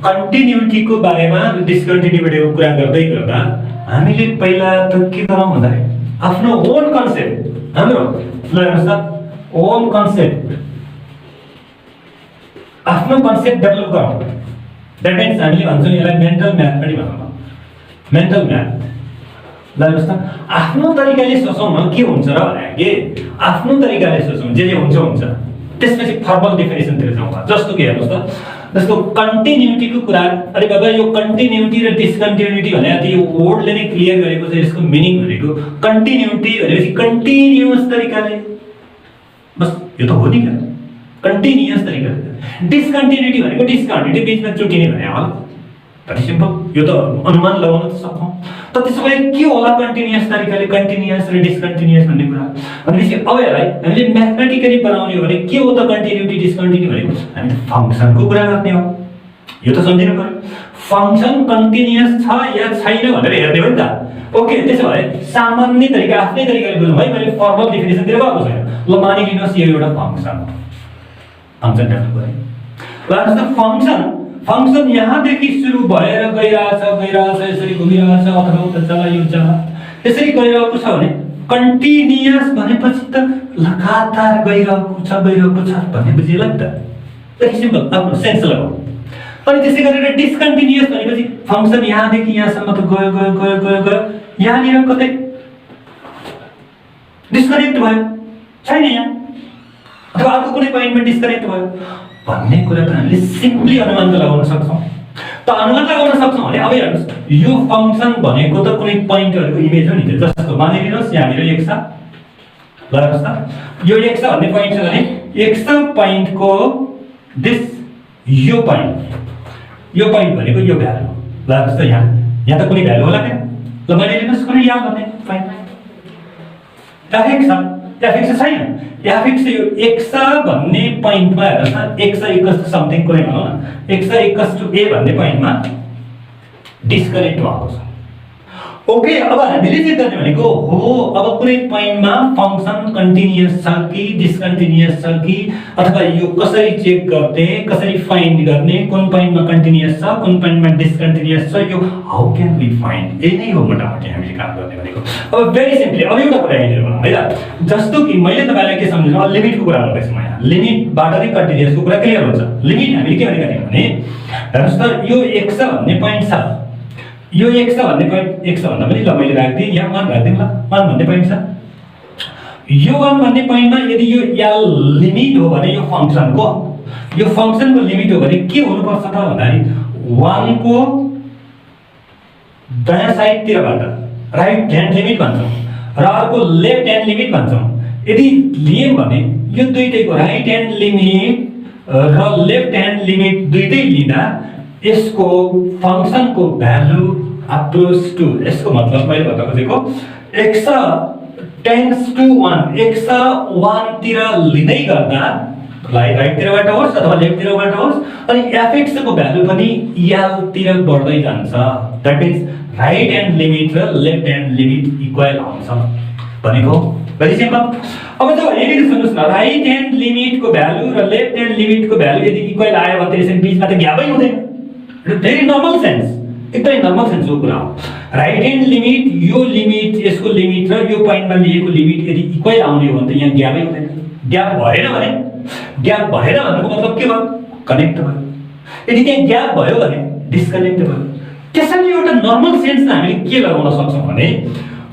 Continuity को बारेमा डिस्कन्टिन्युटीको कुरा गर्दै गर्दा हामीले पहिला त के गरौँ भन्दा आफ्नो ओन कन्सेप्ट हाम्रो ल हेर्नुस् त ओन कन्सेप्ट आफ्नो कन्सेप्ट डेभलप गरौँ। द्याट मिन्स हामीले भन्छौँ यसलाई मेन्टल म्याथ पनि भनौँ। मेन्टल म्याथ ल हेर्नुस् त आफ्नो तरिकाले सोचौँ न के हुन्छ र भने के आफ्नो तरिकाले सोचौँ जे हुन्छ हुन्छ त्यसपछि फर्मल डेफिनेसनतिर जाउँ। जस्तो के हेर्नुस् त जस्तो कन्टिन्युटीको कुरा अरे बाबा यो कन्टिन्युटी र डिस्कन्टिन्युटी भने यो वर्डले नै क्लियर गरेको छ। यसको मिनिङ भनेको कन्टिन्युटी भनेपछि कन्टिन्युअस तरिकाले बस यो त हो नि क्या कन्टिन्युअस तरिकाले। डिस्कन्टिन्युटी भनेको डिस्कन्टिन्युटी बिचमा चुटिने भने होला भेरी सिम्पल यो त अनुमान लगाउन त सक्छौँ। त त्यसो भए के होला कन्टिन्युअस तरिकाले कन्टिन्युअस र डिस्कन्टिन्युअस भन्ने कुरा भनेपछि अब यसलाई हामीले म्याथमेटिकली बनाउने हो भने के हो त कन्टिन्युटी डिस्कन्टिन्यू भनेको हामी फङ्सनको कुरा गर्ने हो। यो त सम्झिनु पर्यो फङ्सन कन्टिन्युअस छ या छैन भनेर हेर्ने हो नि त। ओके त्यसो भए सामान्य तरिका आफ्नै तरिकाले बुझौँ है। मैले फर्मल डेफिनेसनतिर गएको छैन। ल मानिलिनुहोस् यो एउटा फङ्सन हो। फङ्सन डेभलप गरेँ ल जस्तो फङ्सन यहाँदेखि सुरु भएर गइरहेछ यसरी घुमिरहेछ अथवा उता जग्गा यो जग्गा यसरी गइरहेको छ भने कन्टिन्युअस भनेपछि त लगातार गइरहेको छ भन्ने बुझिएला नि त। भेरी सिम्पल आफ्नो सेन्स लगाऊ। अनि त्यसै गरेर डिस्कन्टिन्युअस भनेपछि फङ्सन यहाँदेखि यहाँसम्म त गयो यहाँनिर कतै डिस्कनेक्ट भयो छैन यहाँ अथवा अर्को कुनै पोइन्टमा डिस्कनेक्ट भयो भन्ने कुरा त हामीले सिम्पली अनुमान लगाउन सक्छौँ। त अनुमान लगाउन सक्छौँ भने अब हेर्नुहोस् यो फङ्सन भनेको त कुनै पोइन्टहरूको इमेज हो नि त। जस्तो मानिलिनुहोस् यहाँनिर x छ ल हेर्नुहोस् त यो x भन्ने पोइन्ट छ भने x पोइन्टको दिस यो पोइन्ट भनेको यो भ्यालु ल हेर्नुहोस् त यहाँ त कुनै भ्यालु होला क्या ल मानिलिनुहोस् कुनै यहाँ भन्ने पोइन्ट fx छैन fx यो x भन्ने पोइन्टमा हेर्नुहोस् न x इक्वल्स टु समथिङ कुनै भनौँ न x इक्वल्स टु a भन्ने पोइन्टमा डिस्कनेक्ट भएको छ। ओके अब हामीले चाहिँ गर्ने भनेको हो अब कुनै पोइन्टमा फङ्सन कन्टिन्युअस छ कि डिस्कन्टिन्युअस छ कि अथवा यो कसरी चेक गर्ने कसरी फाइन्ड गर्ने कुन पोइन्टमा कन्टिन्युअस छ कुन पोइन्टमा डिस्कन्टिन्युअस छ यो हाउ क्यान वी फाइन्ड यही नै हो मोटामोटी हामीले काम गर्ने भनेको। अब भेरी सिम्पली अब एउटा कुरा यहाँनिर भनौँ है त जस्तो कि मैले तपाईँलाई के सम्झाउनु अब लिमिटको कुरा गर्दैछु म यहाँ लिमिटबाट नै कन्टिन्युअसको कुरा क्लियर हुन्छ। लिमिट हामीले के भनेको भने हेर्नुहोस् त यो x भन्ने पोइन्ट छ यो x भन्ने पोइन्ट x भन्दा पनि ल मैले राख्दिएँ यहाँ 1 राख्दिउँ ल 1 भन्ने पोइन्ट छ यो 1 भन्ने पोइन्टमा यदि यो l लिमिट हो भने यो फङ्सनको लिमिट हो भने के हुनुपर्छ त भन्दाखेरि 1 को दायाँ साइडतिरबाट राइट ह्यान्ड लिमिट भन्छौँ र अर्को लेफ्ट ह्यान्ड लिमिट भन्छौँ। यदि लियौँ भने यो दुईटैको राइट ह्यान्ड लिमिट र लेफ्ट ह्यान्ड लिमिट दुईटै लिँदा यसको फङ्सनको भ्यालु अप्रोच टु यसको मतलब मैले भन्न खोजेको x टेन्ड्स टु 1 x 1 तिर लिँदै गर्दा राइटतिरबाट होस् अथवा लेफ्टतिरबाट होस् अनि fx को भ्यालु पनि l तिर बढ्दै जान्छ। That means right hand limit र लेफ्ट ह्यान्ड लिमिट इक्वल आउँछ भनेको भेरी सिम्पल। अब जब यहाँनिर सुन्नुहोस् न राइट ह्यान्ड लिमिटको भ्यालु र लेफ्ट ह्यान्ड लिमिटको भ्यालु यदि इक्वल आयो भने त्यसरी बिचमा त ग्यापै हुँदैन। भेरी नर्मल सेन्स एकदमै नर्मल सेन्सको कुरा हो। राइट ह्यान्ड लिमिट यो लिमिट यसको लिमिट र यो पोइन्टमा लिएको लिमिट यदि इक्वल आउने हो भने त यहाँ ग्यापै हुँदैन। ग्याप भएन भन्नुको मतलब के भयो कनेक्ट भयो। यदि त्यहाँ ग्याप भयो भने डिस्कनेक्ट भयो। त्यसैले एउटा नर्मल सेन्समा हामीले के लगाउन सक्छौँ भने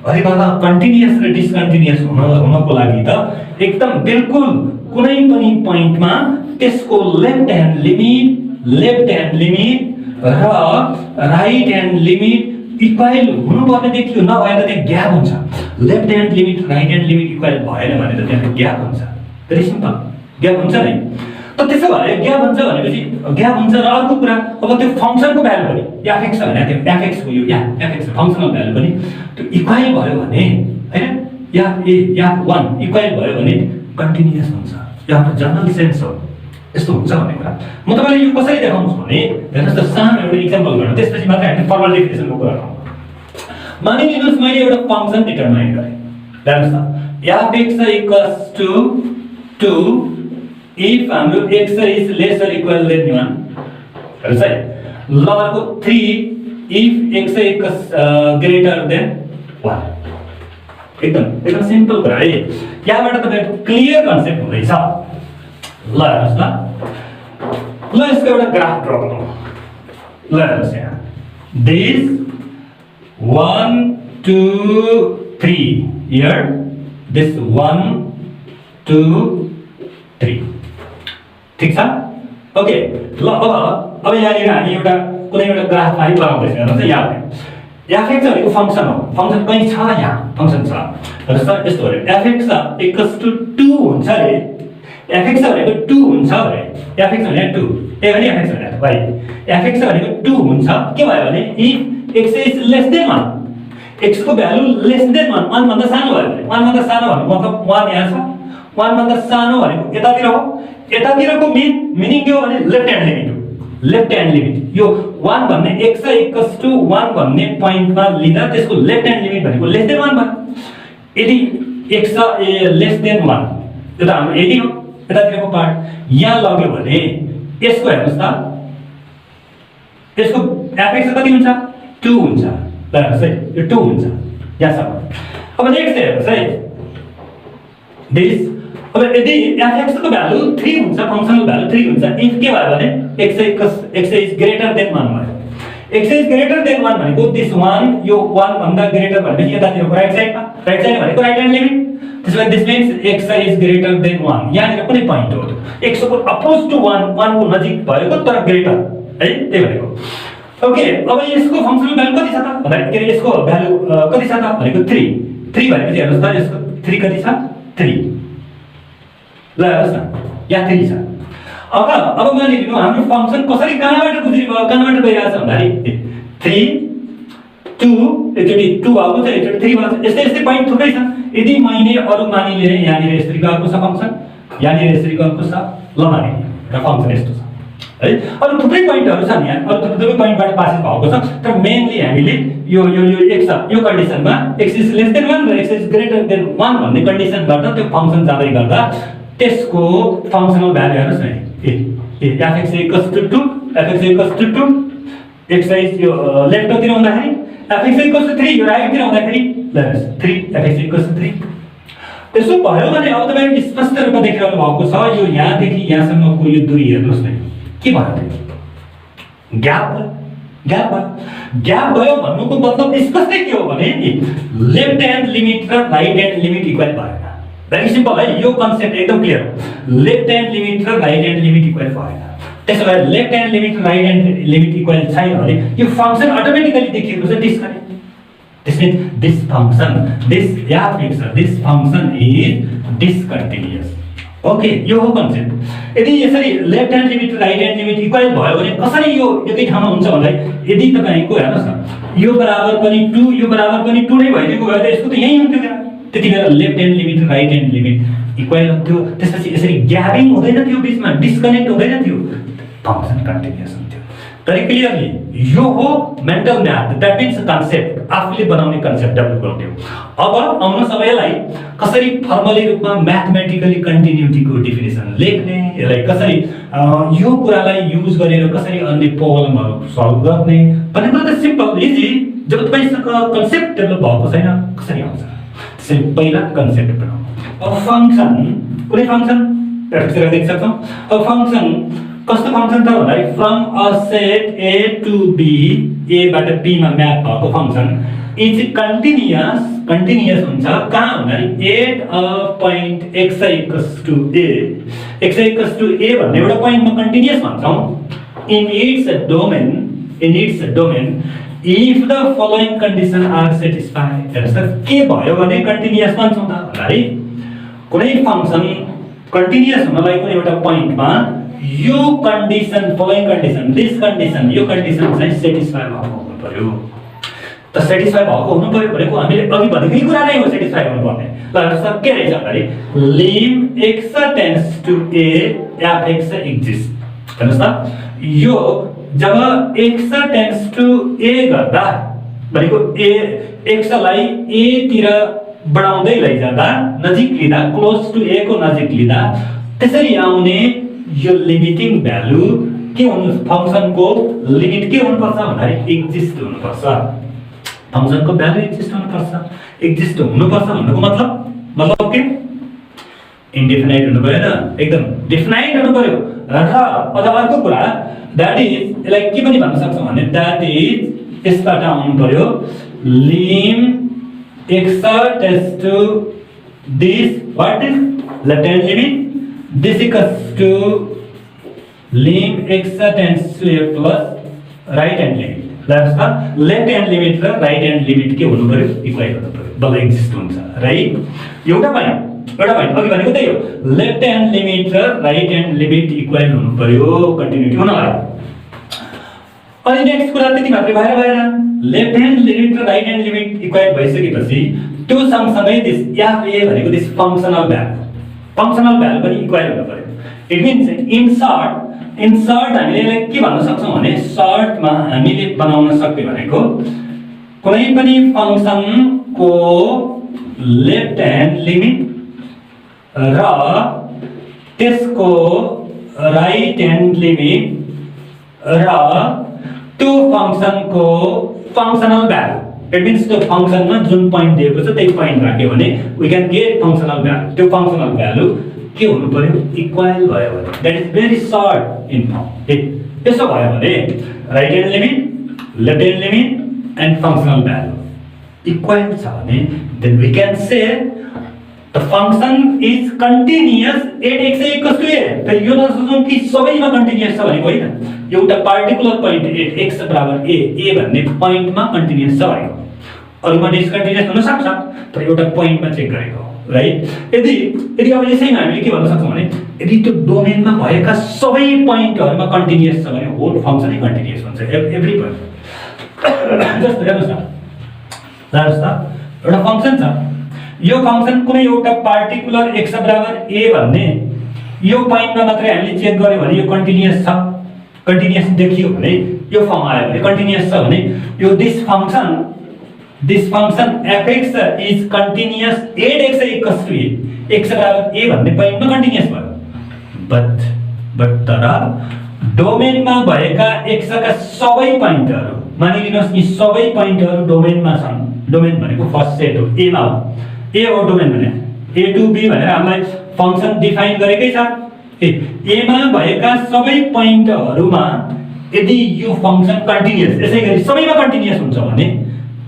अरे बाबा कन्टिन्युअस र डिस्कन्टिन्युअस हुनको लागि त एकदम बिल्कुल कुनै पनि पोइन्टमा त्यसको लेफ्ट ह्यान्ड लिमिट र राइट ह्यान्ड लिमिट इक्वल हुनुपर्ने देखियो नभए त त्यहाँ ग्याप हुन्छ। Left hand limit right hand limit equal भएन भने त त्यहाँ ग्याप हुन्छ। भेरी सिम्पल ग्याप हुन्छ नै। त त्यसो भए ग्याप हुन्छ भनेपछि ग्याप हुन्छ र अर्को कुरा अब त्यो फङ्सनको भ्यालु पनि fx भने त्यो fx को यो fx फङ्सनल भ्यालु पनि त्यो इक्वल भयो भने हैन या 1 इक्वल भयो भने कन्टिन्युअस हुन्छ। यो हाम्रो जनरल सेन्स हो यस्तो हुन्छ भन्ने कुरा। म तपाईलाई यो कसरी देखाउँछु भने हेर्नुस् त सानो एउटा एक्जाम्पल गर्नु त्यसपछि मात्र हामी फर्मल डेफिनेसनको कुरा गरौँ। मानिलिनुहोस् मैले एउटा फङ्सन डिटरमाइन गरेँ हेर्नुस् त fx इक्वल्स टु 2 if हाम्रो x is less or equal than 1 हेर्नुस् है ल अर्को 3 इफ x ग्रेटर देन 1 एकदम सिम्पल कुरा है यहाँबाट तपाईहरुको क्लियर कन्सेप्ट हुँदैछ ल हेर्नुस् न ल यसको एउटा ग्राफ ड्रा गरौँ ल हेर्नुस् यहाँ this 1 2 3 here this 1 2 3 ठीक छ ओके ल अब यहाँ हामी एउटा कुनै एउटा ग्राफलाई बनाउँदैछौँ हेर्नुस् यहाँ fx भनेको फंक्सन हो फंक्सन कहीं छ यहाँ फंक्सन छ हेर्नुस् त यस्तो भयो fx इक्वल्स टु 2 हुन्छ रे fx भनेको 2 हुन्छ रे fx भनेको 2 ए भने fx भनेको भाइ fx भनेको 2 हुन्छ के भयो भने if x is less than 1 x को भ्यालु लेस देन 1 1 भन्दा सानो भयो भने 1 भन्दा सानो भनेको मतलब 1 यहाँ छ 1 भन्दा सानो भनेको यतातिर हो यतातिरको मिनिङ के हो भने लेफ्ट ह्यान्ड लिमिट हो लेफ्ट ह्यान्ड लिमिट यो 1 भन्ने x इक्वल्स टु 1 भन्ने पोइन्टमा लिँदा त्यसको लेफ्ट ह्यान्ड लिमिट भनेको लेस देन 1 भयो यदि x लेस देन 1 यो त हाम्रो यदि हो यतातिरको पार्ट यहाँ लग्यो भने यसको हेर्नुस् त यसको fx कति हुन्छ 2 हुन्छ ल हेर्नुस् है यो 2 हुन्छ यहाँसम्म अब नेक्स्ट हेर्नुस् है दिस अब यदि fx को भ्यालु 3 हुन्छ फंक्सनल भ्यालु 3 हुन्छ इफ के भयो भने x इज ग्रेटर देन 1 भयो x इज ग्रेटर देन 1 भनेको दिस 1 यो 1 भन्दा ग्रेटर भनेपछि यतातिरको राइट साइड भनेको राइट ह्यान्ड लिमिट त्यसैले this means x is greater than 1 यहाँनिर कुनै पोइन्ट हो x को अपोज टु 1 1 को नजिक भएको तर ग्रेटर है त्यही भनेको ओके अब यसको फंक्सनल भ्यालु कति छ त भन्दा के यसको भ्यालु कति छ त भनेको 3 भनेपछि हेर्नुस् त यसको 3 कति छ 3 ल हेर्नुस् न यहाँ 3 छ अब मानिलिनु हाम्रो फंक्सन कसरी कहाँबाट गइरहेछ भन्दाखेरि 3 2 एकचोटी 2 आएको छ एकचोटी 3 आएको छ यस्तै पोइन्ट थुप्रै छ यदि मैले अरु मानिलिए यहाँनिर यसरी गएको छ फंक्सन यहाँनिर यसरी गएको छ ल मानिलिए र फंक्सन यस्तो छ है अरु थुप्रै पोइन्टहरु छन् यहाँ अरु थुप्रै पोइन्टबाट पासेस भएको छ तर मेनली हामीले यो x यो कन्डिसनमा x इज लेस देन 1 र x इज ग्रेटर देन 1 भन्ने कन्डिसनबाट त्यो फंक्सन जाँदै गर्दा त्यसको फंक्सनल भ्यालु हेर्नुस् न fx equals to 2 fx equals to 2 x is यो लेफ्टतिर हुँदाखेरि fx इक्वल्स टु 3 यो राइटतिर हुँदाखेरि ल 3 fx इक्वल्स टु 3 त्यसो भयो भने अब तपाईले स्पष्ट रूपमा देखिरहनु भएको छ यो यहाँदेखि यहाँसम्मको यो दूरी हेर्नुस् न के भयो ग्याप भयो भन्नुको मतलब स्पष्टै के हो भने लेफ्ट ह्यान्ड लिमिट र राइट ह्यान्ड लिमिट इक्वल भएन भेरी सिम्पल है यो कन्सेप्ट एकदम क्लियर हो लेफ्ट ह्यान्ड लिमिट र राइट ह्यान्ड लिमिट इक्वल भएन त्यसैले लेफ्ट ह्यान्ड लिमिट र राइट ह्यान्ड लिमिट इक्वल छैन भने यो फंक्सन अटोमेटिकली देखिएको छ disconnect this means this function this function is discontinuous okay यो हो कन्सेप्ट यदि यसरी लेफ्ट ह्यान्ड लिमिट र राइट ह्यान्ड लिमिट इक्वल भयो भने कसरी यो एकै ठाउँमा हुन्छ भन्दा यदि तपाईको हेर्नुस् न यो बराबर पनि 2 यो बराबर पनि 2 नै भइदिएको भए त यसको त यही हुन्थ्यो क्या त्यतिबेला लेफ्ट ह्यान्ड लिमिट र राइट ह्यान्ड लिमिट इक्वल हुन्थ्यो त्यसपछि यसरी ग्यापिङ हुँदैन थियो बीचमा डिस्कनेक्ट हुँदैन थियो फंक्सन कन्टिन्युअस हुन्थ्यो very clearly यो हो mental math that means concept आफूले बनाउने कन्सेप्ट डेभलप गर्ने हो अब आउनु सबैलाई कसरी फर्मली रूपमा म्याथमेटिकली कन्टिन्युटीको डेफिनेसन लेख्ने यसलाई कसरी यो कुरालाई युज गरेर कसरी अन्य प्रब्लमहरु सल्भ गर्ने भन्ने कुरा त सिम्पल इजी जब तपाईसँग कन्सेप्ट डेभलप भएको छैन कसरी आउँछ त्यसैले पहिला कन्सेप्ट बनाउनु अब फंक्सन कुनै फंक्सन प्र्याक्टिस देख सक्छौं अब फंक्सन कस्तो फंक्सन त भन्दा from a set a to b a बाट b मा म्याप भएको फंक्सन इज कन्टिन्युअस हुन्छ कहाँ भन्दाखेरि at a point x equals to a भन्ने एउटा पोइन्टमा कन्टिन्युअस भन्छौं in its domain if the following condition are satisfied के भयो भने कन्टिन्युअस भन्छौं त भन्दाखेरि कुनै फंक्सन कन्टिन्युअस हुनलाई कुनै एउटा पोइन्टमा यो condition following condition this condition यो कन्डिसन चाहिँ सेटिस्फाई भएको हुनु पर्यो त सेटिस्फाई भएको हुनु पर्यो भनेको हामीले अघि भनेकै कुरा नै हो सेटिस्फाई हुनुपर्ने ल हेर्नुस् के रहेछ भन्दाखेरि lim x tends to a fx exists हेर्नुस् त यो जब x tends to a गर्दा भनेको a x लाई a तिर बढाउँदै लैजाँदा नजिक लिँदा क्लोज टु a को नजिक लिँदा त्यसरी आउने यो लिमिटिङ भ्यालु के हुनु फंक्सनको लिमिट के हुनुपर्छ भन्दाखेरि एक्जिस्ट हुनुपर्छ फंक्सनको भ्यालु एक्जिस्ट हुनुपर्छ एक्जिस्ट हुनुपर्छ भन्नुको मतलब के इन्डेफिनाइट हुनु भएन एकदम डेफिनाइट हुनु पर्यो र अझ अर्को कुरा दैट इज यसलाई के पनि भन्न सक्छौं भने दैट इज यसबाट आउनु पर्यो lim x tends to this what is left hand limit this equals to lim x tends to a plus right hand limit that's the left hand limit र right hand limit के हुनु पर्यो equal हुनु पर्यो बल exist हुन्छ right एउटा point अघि भनेको त्यही हो लेफ्ट ह्यान्ड लिमिट र राइट ह्यान्ड लिमिट इक्वल हुनु पर्यो कन्टिन्युटी हुनलाई अनि नेक्स्ट कुरा त्यति मात्रै भएर लेफ्ट ह्यान्ड लिमिट र राइट ह्यान्ड लिमिट इक्वल भइसकेपछि त्यो सँगसँगै दिस एफ ए भनेको दिस फंक्शनल भ्यालु पनि इक्वल हुनु पर्यो इट मिन्स इन सर्ट हामीले यसलाई के भन्न सक्छौं भने सर्टमा हामीले बनाउन सक्ने भनेको कुनै पनि फंक्सनको लेफ्ट ह्यान्ड लिमिट र त्यसको राइट ह्यान्ड लिमिट र त्यो फंक्सनको फंक्शनल भ्यालु इट मिन्स त्यो फंक्सनमा जुन पोइन्ट दिएको छ त्यही पोइन्ट राख्यो भने we can get functional value त्यो फंक्शनल भ्यालु के हुनु पर्यो इक्वल भयो भने that is very certain firm त्यसो भयो भने right hand limit left hand limit and functional value equal छ भने then we can say the function is continuous at x equals to a तर यो नसोचौं कि सबैमा कन्टिन्युअस छ भनेको हैन एउटा पार्टिकुलर पोइन्ट एट x बराबर a भन्ने पोइन्टमा कन्टिन्युअस छ भनेको अरुमा डिस्कन्टिन्युअस हुन सक्छ तर एउटा पोइन्टमा चेक गरेको राइट यदि अब यसैमा हामीले के भन्न सक्छौं भने यदि त्यो डोमेनमा भएका सबै पोइन्टहरुमा कन्टिन्युअस छ भने होल फंक्सनै कन्टिन्युअस हुन्छ एभ्री पोइन्ट जस्तो हेर्नुस् न एउटा फंक्सन छ यो फंक्सन कुनै एउटा पार्टिकुलर x बराबर a भन्ने यो पोइन्टमा मात्रै हामीले चेक गर्यो भने यो कन्टिन्युअस देखियो भने यो फर्म आयो भने कन्टिन्युअस छ भने यो this function fx is continuous at x equals to a x बराबर a भन्ने पोइन्टमा कन्टिन्युअस भयो बट तर डोमेनमा भएका x का सबै पोइन्टहरु मानिलिनुहोस् कि सबै पोइन्टहरु डोमेनमा छन् डोमेन भनेको फर्स्ट सेट हो a मा हो ए हो डोमेन भने a टु b भनेर हामीलाई फंक्सन डिफाइन गरेकै छ ए मा भएका सबै पोइन्टहरुमा यदि यो फंक्सन कन्टिन्युअस यसैगरी सबैमा कन्टिन्युअस हुन्छ भने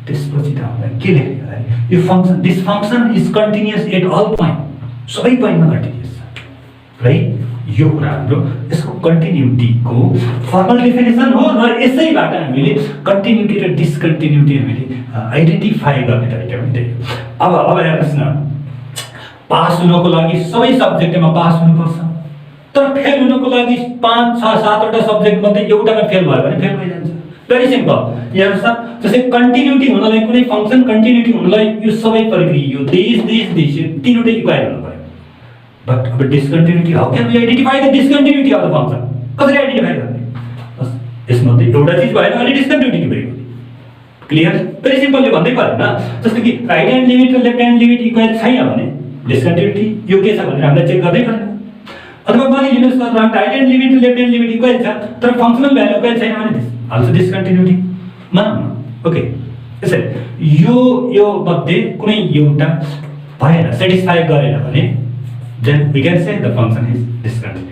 त्यसपछि त हामीलाई के लेख्ने है यो function this function is continuous at all point सबै पोइन्टमा कन्टिन्युअस छ राइट यो कुरा हाम्रो यसको कन्टिन्युटीको फर्मल डेफिनेसन हो र यसैबाट हामीले कन्टिन्युटी र डिस्कन्टिन्युटी हामीले आइडेन्टिफाई गर्ने तरिका पनि त्यही अब हेर्नुस् न पास हुनको लागि सबै सब्जेक्टमा पास हुनुपर्छ तर फेल हुनको लागि 5 6 7 वटा सब्जेक्ट मध्ये एउटामा फेल भयो भने फेल भइजान्छ भेरी सिम्पल हेर्नुस् न जस्तै कन्टिन्युटी हुनलाई कुनै फंक्सन कन्टिन्युटी हुनलाई यो सबै प्रक्रिया यो दिस यो तीनवटै इक्वल हुनु पर्यो बट अब discontinuity how can we identify the discontinuity of the function कसरी आइडेन्टिफाई गर्ने यसमा एउटा चीज भएन अनि डिस्कन्टिन्युटी भयो क्लियर भेरी सिम्पल यो भन्दै परेन जस्तो कि राइट ह्यान्ड लिमिट र लेफ्ट ह्यान्ड लिमिट इक्वल छैन भने डिस्कन्टिन्युटी यो के छ भनेर हामीले चेक गर्दै पर्छ अथवा मानिलिनुहोस् न राइट ह्यान्ड लिमिट र लेफ्ट ह्यान्ड लिमिट इक्वल छ तर फंक्शनल भ्यालु इक्वल छैन भने अल्सो डिस्कन्टिन्युटी मानौँ ओके यसै यो मध्ये कुनै एउटा भएन सेटिस्फाई गरेन भने then we can say the function is discontinuous